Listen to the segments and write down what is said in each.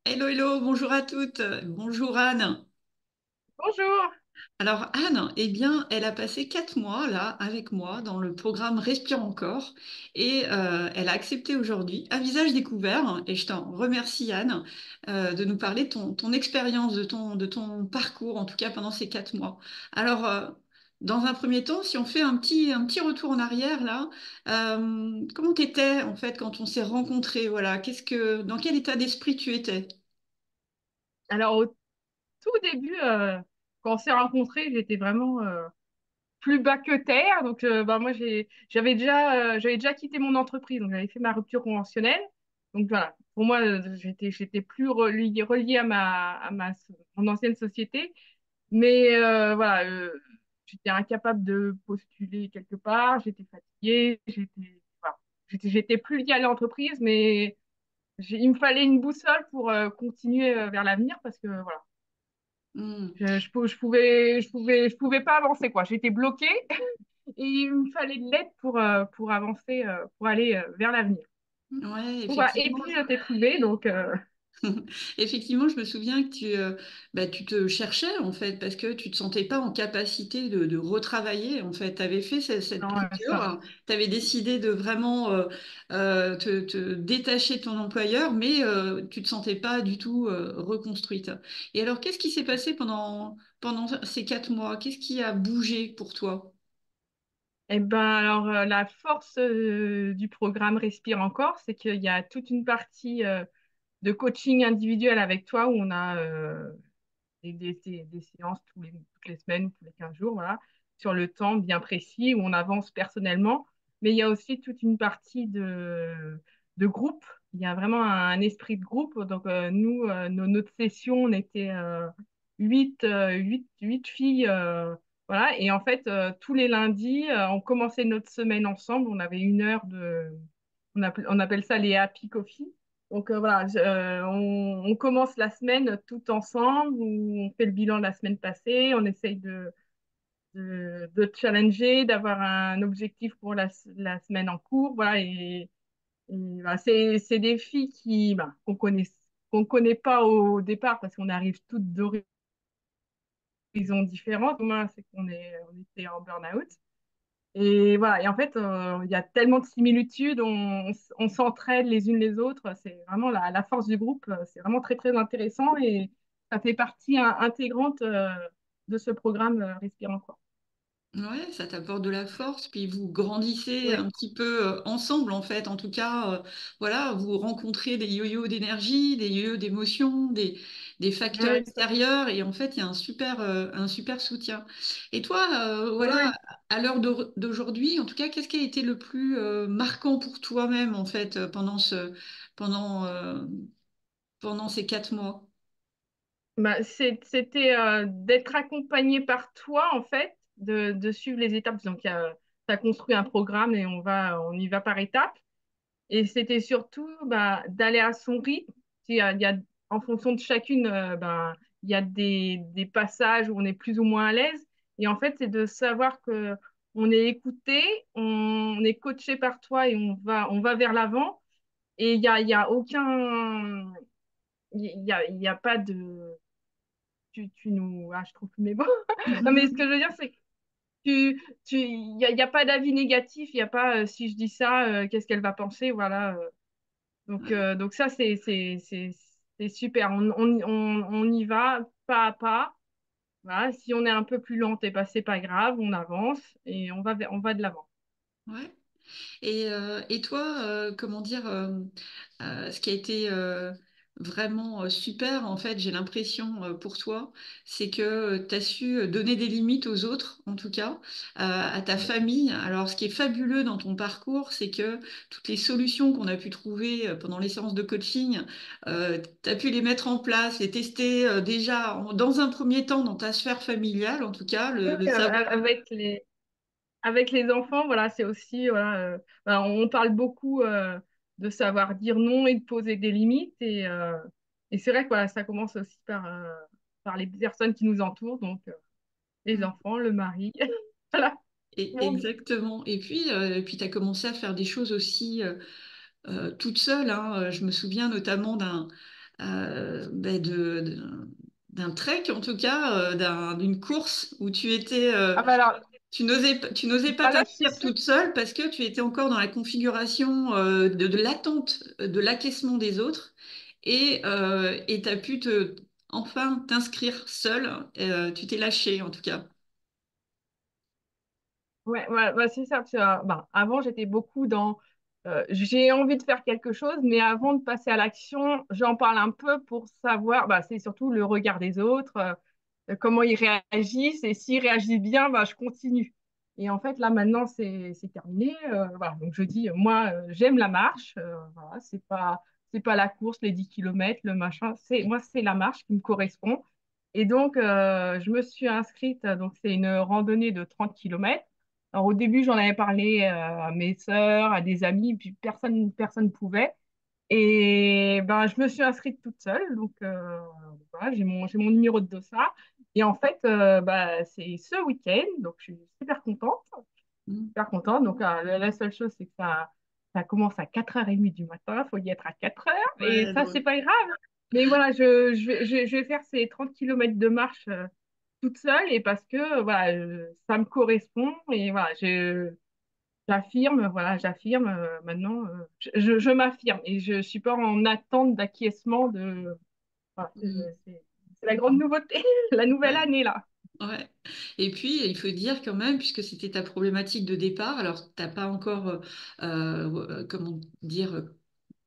Hello, hello, bonjour à toutes. Bonjour Anne. Bonjour. Alors Anne, eh bien, elle a passé 4 mois là avec moi dans le programme Respire encore et elle a accepté aujourd'hui un visage découvert et je t'en remercie Anne de nous parler de ton expérience, de ton parcours en tout cas pendant ces 4 mois. Alors, dans un premier temps, si on fait un petit retour en arrière là, comment t'étais en fait quand on s'est rencontrés? Voilà, dans quel état d'esprit tu étais? Alors, au tout début, quand on s'est rencontrés, j'étais vraiment plus bas que terre. Donc, moi, j'avais déjà quitté mon entreprise. Donc, j'avais fait ma rupture conventionnelle. Donc, voilà. Pour moi, j'étais plus reliée mon ancienne société. Mais voilà, j'étais incapable de postuler quelque part. J'étais fatiguée. Voilà. J'étais plus liée à l'entreprise, mais il me fallait une boussole pour continuer vers l'avenir parce que voilà, Hmm. je pouvais pas avancer quoi. J'étais bloquée et il me fallait de l'aide pour avancer, pour aller vers l'avenir. Ouais, Donc, voilà. Et effectivement. puis je t'ai trouvé, donc Effectivement, je me souviens que tu te cherchais en fait parce que tu te sentais pas en capacité de retravailler. En fait, tu avais fait cette non, ça. rupture, tu avais décidé de vraiment te détacher de ton employeur, mais tu te sentais pas du tout reconstruite. Et alors, qu'est-ce qui s'est passé pendant ces 4 mois? Qu'est-ce qui a bougé pour toi? Et ben alors la force du programme Respire encore, c'est qu'il y a toute une partie de coaching individuel avec toi où on a des séances toutes les semaines, tous les 15 jours, voilà, sur le temps bien précis où on avance personnellement. Mais il y a aussi toute une partie de groupe. Il y a vraiment un esprit de groupe. Donc, nous, notre session, on était huit filles. Voilà. Et en fait, tous les lundis, on commençait notre semaine ensemble. On avait une heure on appelle ça les happy coffee. Donc voilà, on commence la semaine tout ensemble, où on fait le bilan de la semaine passée, on essaye de challenger, d'avoir un objectif pour la semaine en cours. Voilà, voilà, c'est des filles qu'on connaît pas au départ parce qu'on arrive toutes d'horizons différents. Demain, c'est on était en burn-out. Et voilà, et en fait, il y a tellement de similitudes, on s'entraide les unes les autres. C'est vraiment la force du groupe, c'est vraiment très, très intéressant et ça fait partie intégrante de ce programme Respirant quoi. Ouais, ça t'apporte de la force, puis vous grandissez Oui, un petit peu ensemble en fait. En tout cas, voilà, vous rencontrez des yo-yo d'énergie, des yo-yo d'émotion, des facteurs oui, extérieurs, et en fait, il y a un super soutien. Et toi, voilà, oui. à l'heure d'aujourd'hui, en tout cas, qu'est-ce qui a été le plus marquant pour toi-même en fait pendant pendant ces 4 mois? Bah, c'était d'être accompagné par toi, en fait, de suivre les étapes. Donc, tu as construit un programme et on y va par étapes. Et c'était surtout d'aller à son rythme. En fonction de chacune, il y a des passages où on est plus ou moins à l'aise. Et en fait, c'est de savoir que on est écouté, on est coaché par toi et on va vers l'avant. Et il y a aucun, il y a pas de, je trouve plus mes mots. Non, mais ce que je veux dire, c'est que il y a pas d'avis négatif, il n'y a pas si je dis ça, qu'est-ce qu'elle va penser, voilà. Donc ça, c'est super. On y va pas à pas. Voilà. Si on est un peu plus lent, c'est pas grave, on avance et on va de l'avant. Ouais. Et toi, comment dire, ce qui a été vraiment super, en fait, j'ai l'impression pour toi, c'est que tu as su donner des limites aux autres, en tout cas, à ta famille. Alors, ce qui est fabuleux dans ton parcours, c'est que toutes les solutions qu'on a pu trouver pendant les séances de coaching, tu as pu les mettre en place, les tester déjà dans un premier temps dans ta sphère familiale, en tout cas, Oui, le savoir. avec les enfants, voilà, c'est aussi, voilà, on parle beaucoup de savoir dire non et de poser des limites. Et c'est vrai que voilà, ça commence aussi par les personnes qui nous entourent, donc les enfants, le mari. Voilà. Bon, Exactement. Et puis tu as commencé à faire des choses aussi toute seule, hein. Je me souviens notamment ben d'un trek, en tout cas, d'une course où tu étais, Ah bah alors, tu n'osais pas voilà, tu t'inscrire sais. toute seule parce que tu étais encore dans la configuration de l'attente, de l'acquiescement des autres et tu as pu enfin t'inscrire seule. Tu t'es lâchée, en tout cas. Ouais, ouais, ouais, c'est ça. Parce que, ben, avant, j'étais beaucoup dans j'ai envie de faire quelque chose, mais avant de passer à l'action, j'en parle un peu pour savoir. Bah, c'est surtout le regard des autres, comment ils réagissent, et s'ils réagissent bien, bah, je continue. Et en fait, là, maintenant, c'est terminé. Voilà. Donc, je dis, moi, j'aime la marche. Voilà, c'est pas la course, les 10 kilomètres, le machin. Moi, c'est la marche qui me correspond. Et donc, je me suis inscrite. Donc, c'est une randonnée de 30 kilomètres. Alors, au début, j'en avais parlé à mes sœurs, à des amis, puis personne pouvait. Et ben, je me suis inscrite toute seule. Donc, voilà, j'ai mon numéro de dossard. Et en fait, bah, c'est ce week-end. Donc, je suis super contente. Mm. Super contente. Donc, la seule chose, c'est que ça commence à 4h30 du matin. Il faut y être à 4h. Et Ouais, ça, c'est pas grave. Mais voilà, je vais faire ces 30 kilomètres de marche toute seule et parce que voilà, ça me correspond. Et voilà, j'affirme maintenant, je m'affirme et je suis pas en attente d'acquiescement de. Voilà, mm. c'est la grande nouveauté, la nouvelle Ouais. année là. Ouais. Et puis, il faut dire quand même, puisque c'était ta problématique de départ, alors t'as pas encore, comment dire,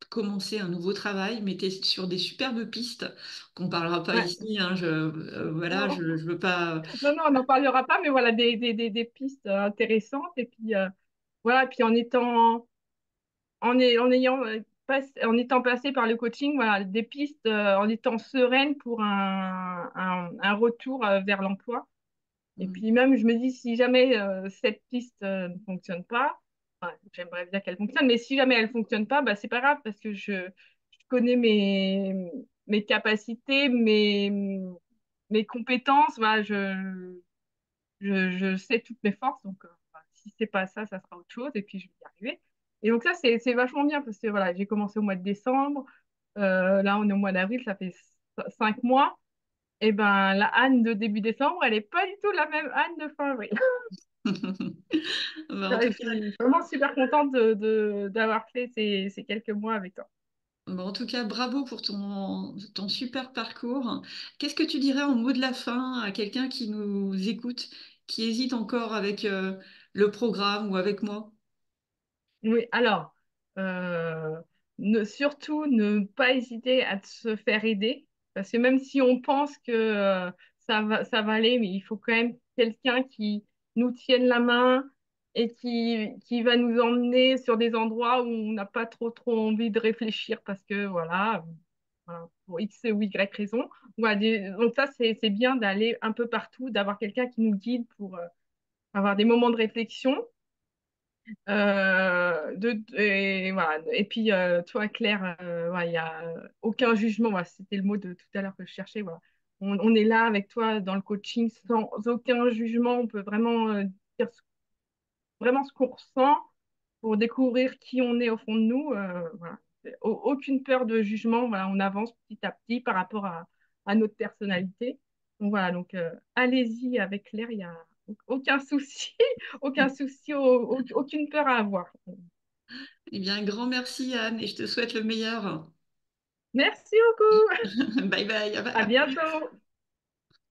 commencé un nouveau travail, mais tu es sur des superbes pistes qu'on parlera pas Ouais. ici, hein, voilà, Non, je veux pas. non, non, on n'en parlera pas, mais voilà, des pistes intéressantes. Et puis, voilà, puis en étant passé par le coaching, voilà, des pistes, en étant sereine pour un retour vers l'emploi. Et Mm, puis même, je me dis, si jamais cette piste ne fonctionne pas, enfin, j'aimerais bien qu'elle fonctionne, mais si jamais elle ne fonctionne pas, bah, c'est pas grave parce que je connais mes capacités, mes compétences, voilà, je sais toutes mes forces. Donc, voilà, si c'est pas ça, ça sera autre chose et puis je vais y arriver. Et donc ça, c'est vachement bien parce que voilà, j'ai commencé au mois de décembre. Là, on est au mois d'avril, ça fait 5 mois. Et ben, la Anne de début décembre, elle n'est pas du tout la même Anne de fin avril. mm. Bah, en Ouais, tout je cas, suis vraiment super contente d'avoir fait ces quelques mois avec toi. bravo pour ton super parcours. Qu'est-ce que tu dirais en mot de la fin à quelqu'un qui nous écoute, qui hésite encore avec le programme ou avec moi? Oui, alors, euh, surtout ne pas hésiter à se faire aider, parce que même si on pense que ça va aller, mais il faut quand même quelqu'un qui nous tienne la main et qui va nous emmener sur des endroits où on n'a pas trop envie de réfléchir, parce que voilà, pour X ou Y raison. Voilà, donc ça, c'est bien d'aller un peu partout, d'avoir quelqu'un qui nous guide pour avoir des moments de réflexion. Et, voilà. Et puis, toi, Claire, voilà, il n'y a aucun jugement. Voilà, c'était le mot de tout à l'heure que je cherchais. Voilà. On est là avec toi dans le coaching sans aucun jugement. On peut vraiment dire vraiment ce qu'on ressent pour découvrir qui on est au fond de nous. Voilà. Aucune peur de jugement. Voilà, on avance petit à petit par rapport à notre personnalité. Donc voilà, donc allez-y avec Claire, il n'y a aucun souci, aucun souci, aucune peur à avoir. Eh bien, un grand merci, Anne, et je te souhaite le meilleur. Merci beaucoup. Bye bye, À à plus. bientôt.